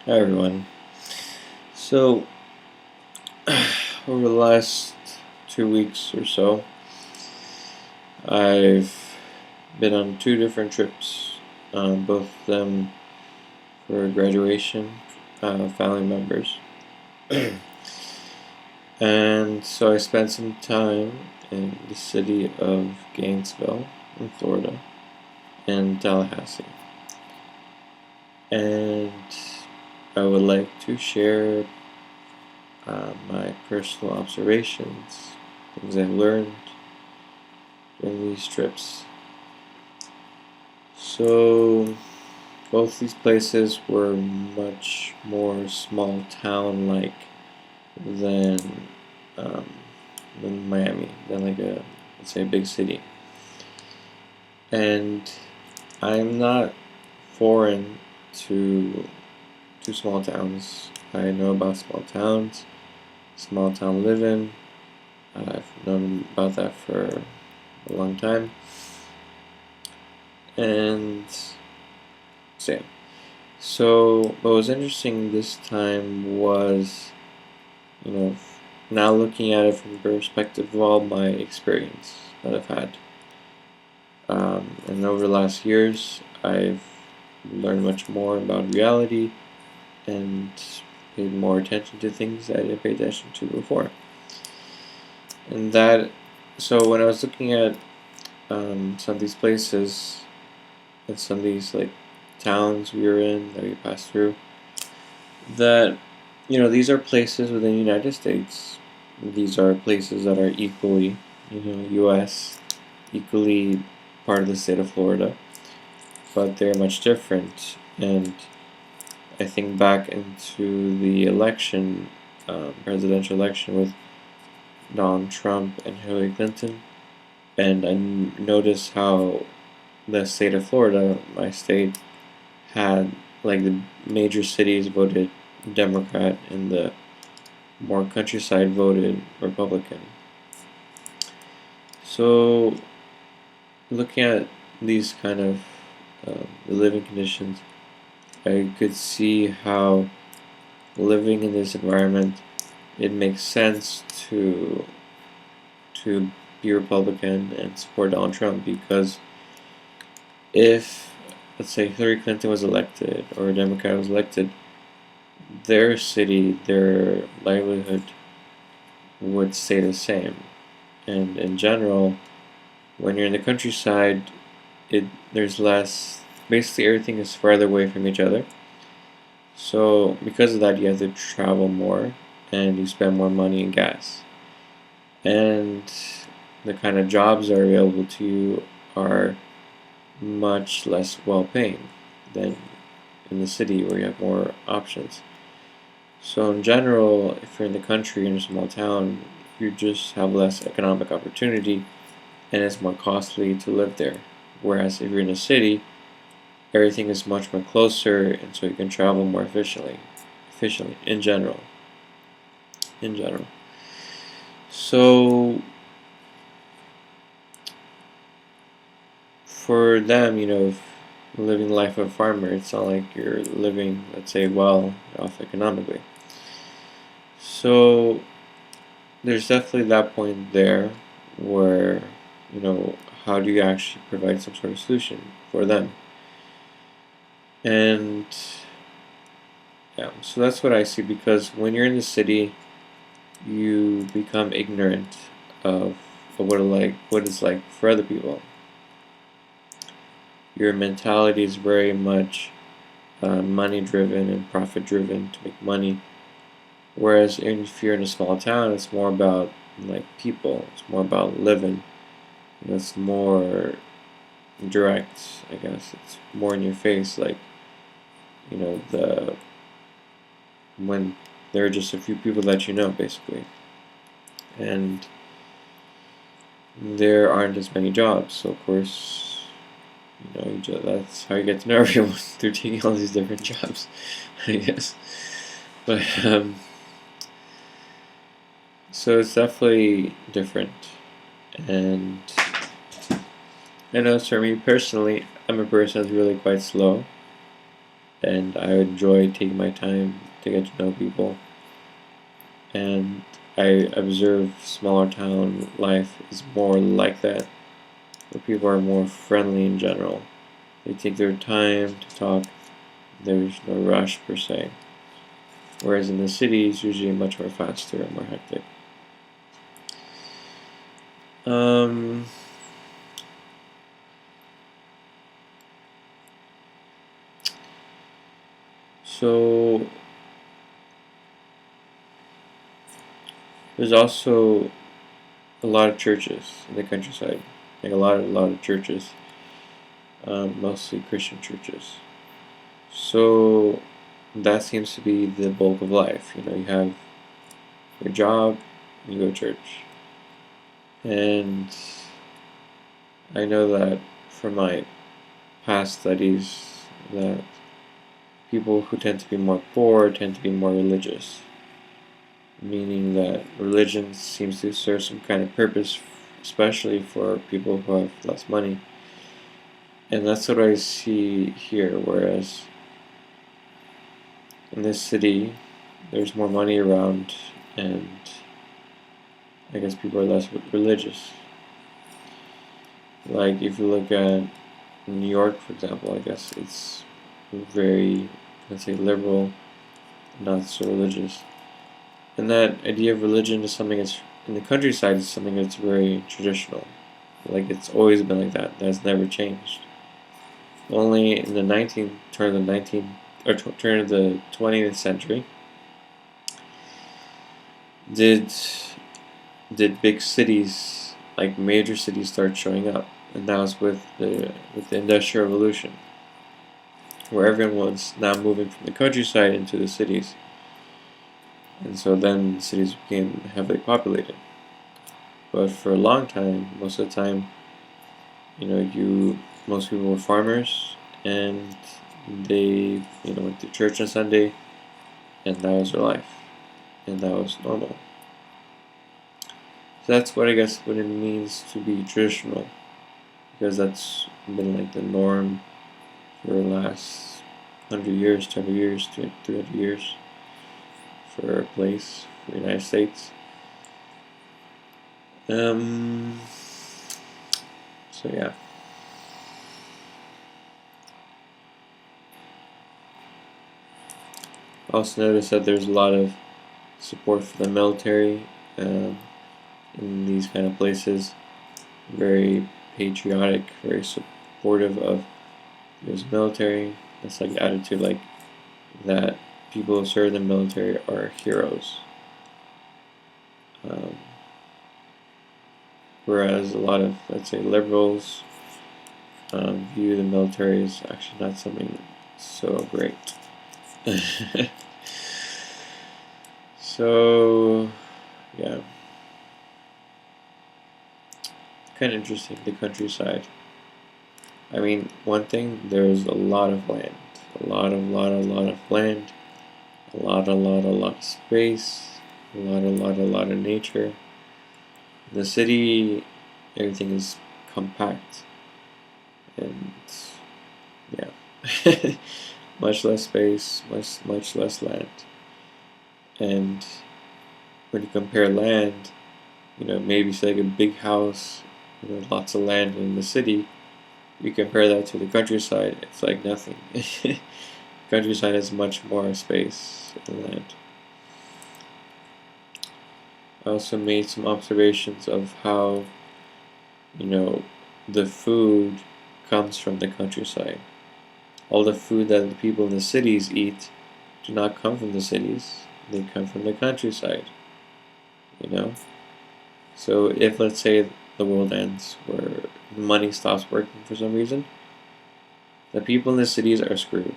Hi everyone. So, over the last 2 weeks or so, I've been on two different trips, both of them for graduation, family members. And so I spent some time in the city of Gainesville, in Florida, and Tallahassee. And I would like to share my personal observations, things I've learned during these trips. So, both these places were much more small town like than, um, than Miami, than like let's say, a big city. And I'm not foreign to small towns. I know about small towns, small town living. I've known about that for a long time. And same. So what was interesting this time was, now looking at it from the perspective of all my experience that I've had. And over the last years, I've learned much more about reality and paid more attention to things that I didn't pay attention to before. And so when I was looking at some of these places and some of these towns we were in that we passed through, that these are places within the United States. These are places that are equally, U.S., equally part of the state of Florida, but they're much different. And I think back into the election, presidential election with Donald Trump and Hillary Clinton, and I noticed how the state of Florida, my state, had the major cities voted Democrat and the more countryside voted Republican. So, looking at these kind of the living conditions, I could see how living in this environment, it makes sense to be Republican and support Donald Trump, because if, let's say, Hillary Clinton was elected or a Democrat was elected, their city, their livelihood would stay the same. And in general, when you're in the countryside, there's less. Basically, everything is farther away from each other. So because of that, you have to travel more, and you spend more money in gas. And the kind of jobs that are available to you are much less well-paying than in the city, where you have more options. So in general, if you're in the country in a small town, you just have less economic opportunity, and it's more costly to live there. Whereas if you're in a city, everything is much more closer, and so you can travel more efficiently. In general. So for them, living the life of a farmer, it's not like you're living, let's say, well off economically. So there's definitely that point there where, how do you actually provide some sort of solution for them? And yeah, so that's what I see, because when you're in the city, you become ignorant of what it's like for other people. Your mentality is very much money driven and profit driven to make money. Whereas if you're in a small town, it's more about people. It's more about living. It's more direct, I guess. It's more in your face. When there are just a few people that you know, basically, and there aren't as many jobs. So of course, that's how you get to know everyone, through taking all these different jobs, I guess. But so it's definitely different. And I know for me personally, I'm a person that's really quite slow. and I enjoy taking my time to get to know people. And I observe smaller town life is more like that, where people are more friendly in general. They take their time to talk. There's no rush per se. Whereas in the city, it's usually much more faster and more hectic. So there's also a lot of churches in the countryside, like a lot of churches, mostly Christian churches. So that seems to be the bulk of life. You have your job, and you go to church. And I know that from my past studies that people who tend to be more poor tend to be more religious, meaning that religion seems to serve some kind of purpose, especially for people who have less money. And that's what I see here, whereas in this city, there's more money around, and I guess people are less religious. Like, if you look at New York, for example, I guess it's very, let's say, liberal, not so religious. And that idea of religion is something that's, in the countryside, is something that's very traditional. Like, it's always been like that. That's never changed. Only in the turn of the 20th century did big cities, like major cities, start showing up, and that was with the Industrial Revolution, where everyone was now moving from the countryside into the cities, and so then cities became heavily populated. But for a long time, most of the time, most people were farmers, and they went to church on Sunday, and that was their life, and that was normal. So that's what it means to be traditional, because that's been like the norm for the last 100 years, 200 years, 300 years for a place, for the United States. So yeah. I also noticed that there's a lot of support for the military in these kind of places. Very patriotic, very supportive of the military. It's like the attitude like that people who serve the military are heroes. Whereas a lot of, let's say, liberals view the military as actually not something so great. So, yeah. Kind of interesting, the countryside. I mean, one thing, there's a lot of land. A lot of land. A lot of space. A lot of nature. In the city, everything is compact. And, yeah. Much less space, much less land. And when you compare land, maybe it's like a big house, lots of land in the city. You compare that to the countryside, it's like nothing. Countryside has much more space than land. I also made some observations of how, the food comes from the countryside. All the food that the people in the cities eat do not come from the cities, they come from the countryside. So if, let's say, the world ends, where money stops working for some reason, the people in the cities are screwed.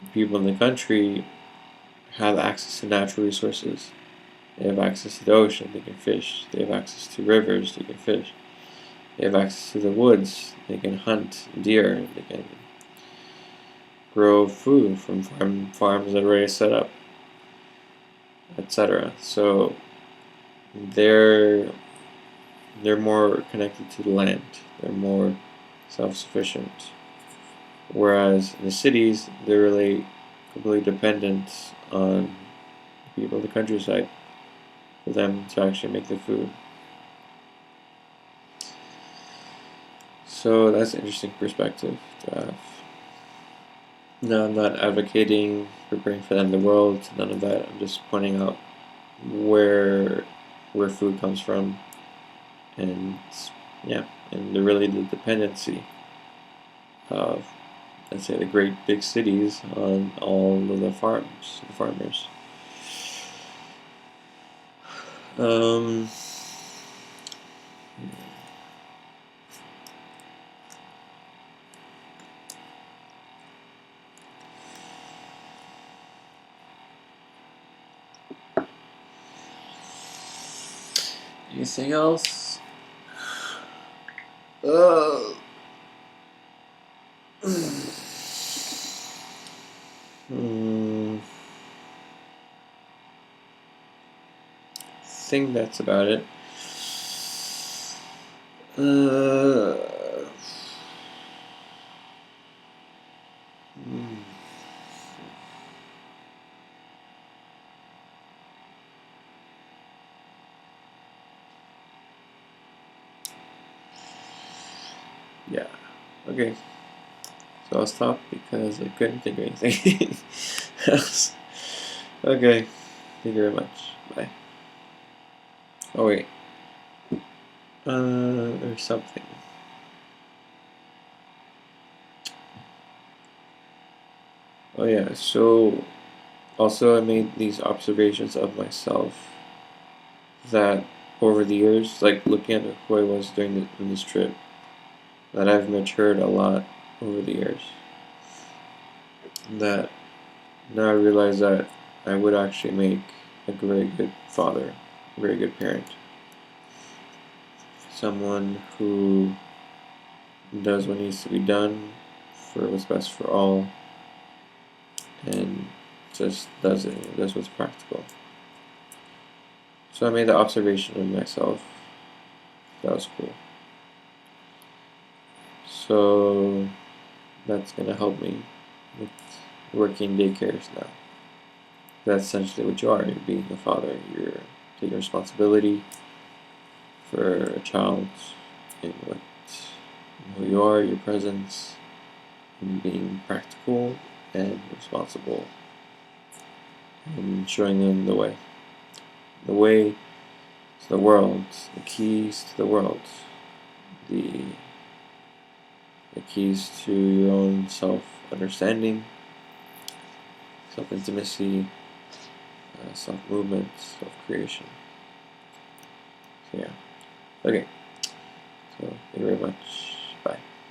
The people in the country have access to natural resources. They have access to the ocean, they can fish. They have access to rivers, they can fish. They have access to the woods, they can hunt deer, they can grow food from farms that are already set up, etc. So they're more connected to the land. They're more self-sufficient. Whereas in the cities, they're really completely dependent on people in the countryside for them to actually make the food. So that's an interesting perspective to have. No, I'm not advocating for bringing for them the world, none of that. I'm just pointing out where food comes from, and yeah, and really the dependency of, let's say, the great big cities on all of the farmers. Um, Anything else? I think that's about it. Yeah. Okay. So I'll stop because I couldn't think of anything else. Okay. Thank you very much. Bye. Oh wait. There's something. Oh yeah. So also I made these observations of myself that over the years, like looking at who I was during this trip, that I've matured a lot over the years. That now I realize that I would actually make a very good father, a very good parent. Someone who does what needs to be done for what's best for all, and just does it, does what's practical. So I made the observation of myself. That was cool. So that's gonna help me with working daycares now. That's essentially what you are. You're being a father. You're taking responsibility for a child in who you are, your presence, and being practical and responsible, and showing them the way. The way to the world, the keys to the world, the keys to your own self-understanding, self-intimacy, self-movement, self-creation. So yeah. Okay. So thank you very much.